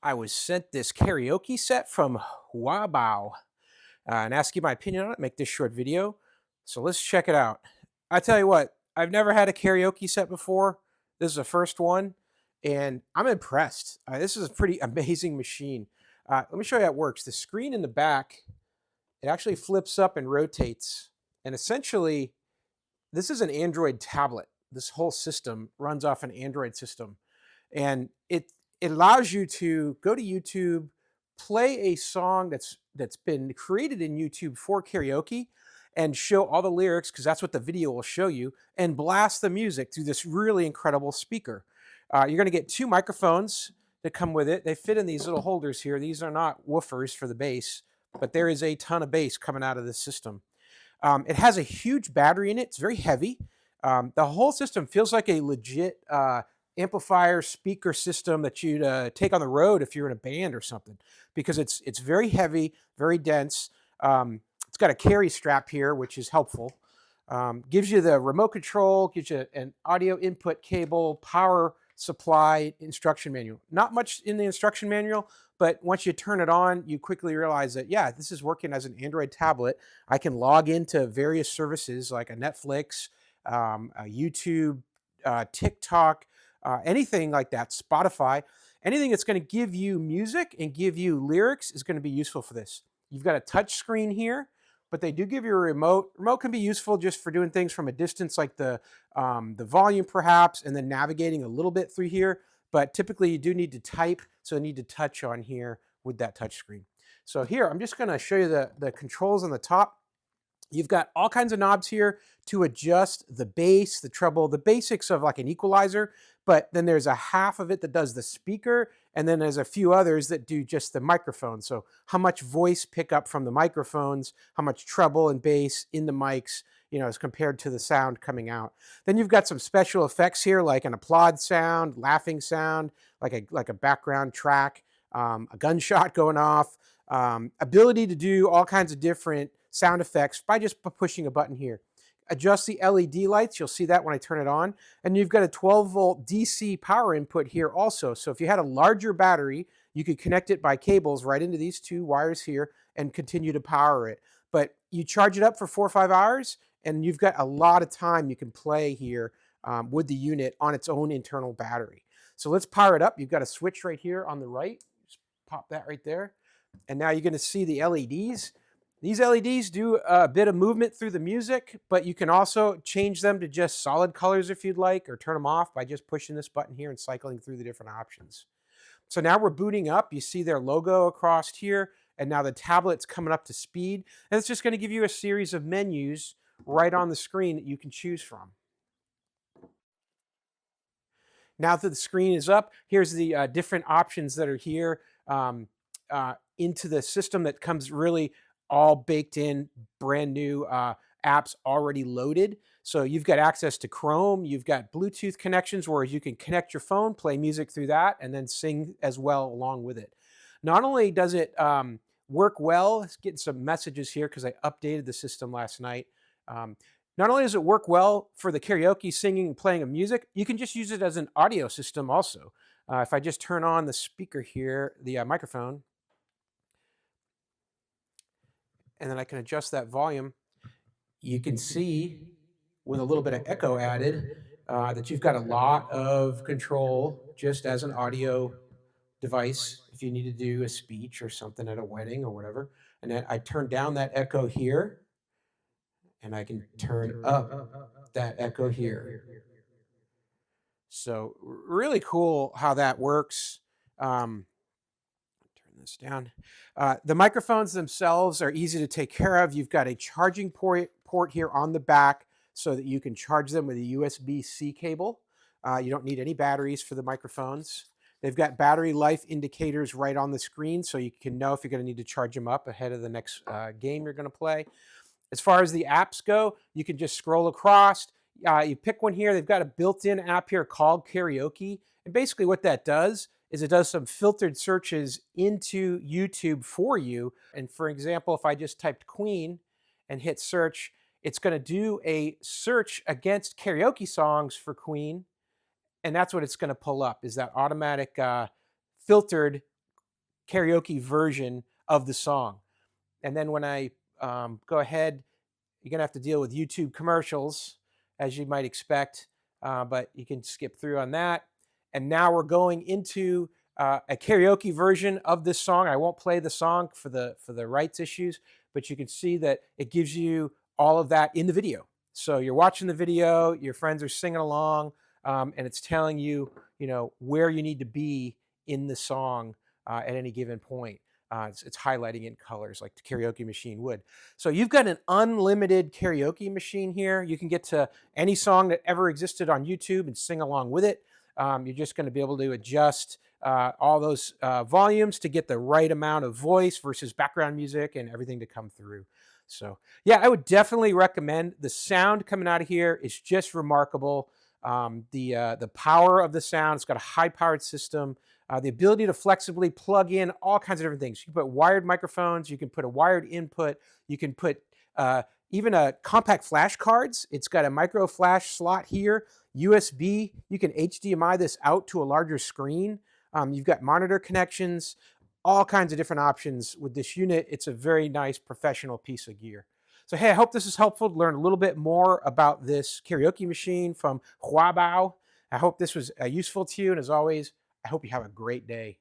I was sent this karaoke set from HUABAO and ask you my opinion on it, make this short video. So let's check it out. I tell you what, I've never had a karaoke set before. This is the first one, and I'm impressed. This is a pretty amazing machine. Let me show you how it works. The screen in the back, it actually flips up and rotates. And essentially, this is an Android tablet. This whole system runs off an Android system. And it allows you to go to YouTube, play a song that's been created in YouTube for karaoke, and show all the lyrics because that's what the video will show you, and blast the music through this really incredible speaker. You're going to get two microphones that come with it. They fit in these little holders here. These are not woofers for the bass, but there is a ton of bass coming out of this system. It has a huge battery in it. It's very heavy. The whole system feels like a legit amplifier speaker system that you'd take on the road if you're in a band or something, because it's very heavy, very dense. It's got a carry strap here, which is helpful. Gives you the remote control, gives you an audio input cable, power supply, instruction manual. Not much in the instruction manual, but once you turn it on, you quickly realize that, yeah, this is working as an Android tablet. I can log into various services like a Netflix, a YouTube, TikTok, anything like that, Spotify. Anything that's going to give you music and give you lyrics is going to be useful for this. You've got a touch screen here, but they do give you a remote. Remote can be useful just for doing things from a distance, like the volume perhaps, and then navigating a little bit through here. But typically you do need to type, so you need to touch on here with that touch screen. So here, I'm just going to show you the controls on the top. You've got all kinds of knobs here to adjust the bass, the treble, the basics of like an equalizer, but then there's a half of it that does the speaker, and then there's a few others that do just the microphone. So how much voice pickup from the microphones, how much treble and bass in the mics, as compared to the sound coming out. Then you've got some special effects here, like an applaud sound, laughing sound, like a background track, a gunshot going off, ability to do all kinds of different sound effects by just pushing a button here. Adjust the LED lights. You'll see that when I turn it on. And you've got a 12-volt DC power input here also. So if you had a larger battery, you could connect it by cables right into these two wires here and continue to power it. But you charge it up for 4 or 5 hours, and you've got a lot of time you can play here with the unit on its own internal battery. So let's power it up. You've got a switch right here on the right. Just pop that right there. And now you're going to see the LEDs. These LEDs do a bit of movement through the music, but you can also change them to just solid colors if you'd like, or turn them off by just pushing this button here and cycling through the different options. So now we're booting up. You see their logo across here, and now the tablet's coming up to speed. And it's just going to give you a series of menus right on the screen that you can choose from. Now that the screen is up, here's the different options that are here into the system that comes really all baked in, brand new apps already loaded. So you've got access to Chrome, you've got Bluetooth connections where you can connect your phone, play music through that, and then sing as well along with it. Not only does it work well, let's get some messages here because I updated the system last night. Not only does it work well for the karaoke, singing, and playing of music, you can just use it as an audio system also. If I just turn on the speaker here, the microphone, and then I can adjust that volume, you can see with a little bit of echo added that you've got a lot of control just as an audio device if you need to do a speech or something at a wedding or whatever. And then I turn down that echo here, and I can turn up that echo here. So really cool how that works. Turn this down. The microphones themselves are easy to take care of. You've got a charging port here on the back so that you can charge them with a USB-C cable. You don't need any batteries for the microphones. They've got battery life indicators right on the screen so you can know if you're going to need to charge them up ahead of the next game you're going to play. As far as the apps go, you can just scroll across. You pick one here. They've got a built-in app here called Karaoke. And basically what that does is it does some filtered searches into YouTube for you. And for example, if I just typed Queen and hit search, it's going to do a search against karaoke songs for Queen. And that's what it's going to pull up, is that automatic filtered karaoke version of the song. And then when I go ahead, you're going to have to deal with YouTube commercials, as you might expect, but you can skip through on that. And now we're going into a karaoke version of this song. I won't play the song for the rights issues, but you can see that it gives you all of that in the video. So you're watching the video, your friends are singing along, and it's telling you, where you need to be in the song at any given point. It's highlighting in colors like the karaoke machine would. So you've got an unlimited karaoke machine here. You can get to any song that ever existed on YouTube and sing along with it. You're just going to be able to adjust all those volumes to get the right amount of voice versus background music and everything to come through. So yeah, I would definitely recommend. The sound coming out of here is just remarkable. The power of the sound, it's got a high-powered system. The ability to flexibly plug in all kinds of different things. You can put wired microphones, you can put a wired input, you can put even a compact flash cards. It's got a micro flash slot here, USB. You can HDMI this out to a larger screen. You've got monitor connections, all kinds of different options with this unit. It's a very nice professional piece of gear. So hey, I hope this is helpful to learn a little bit more about this karaoke machine from HUABAO. I hope this was useful to you, and as always, I hope you have a great day.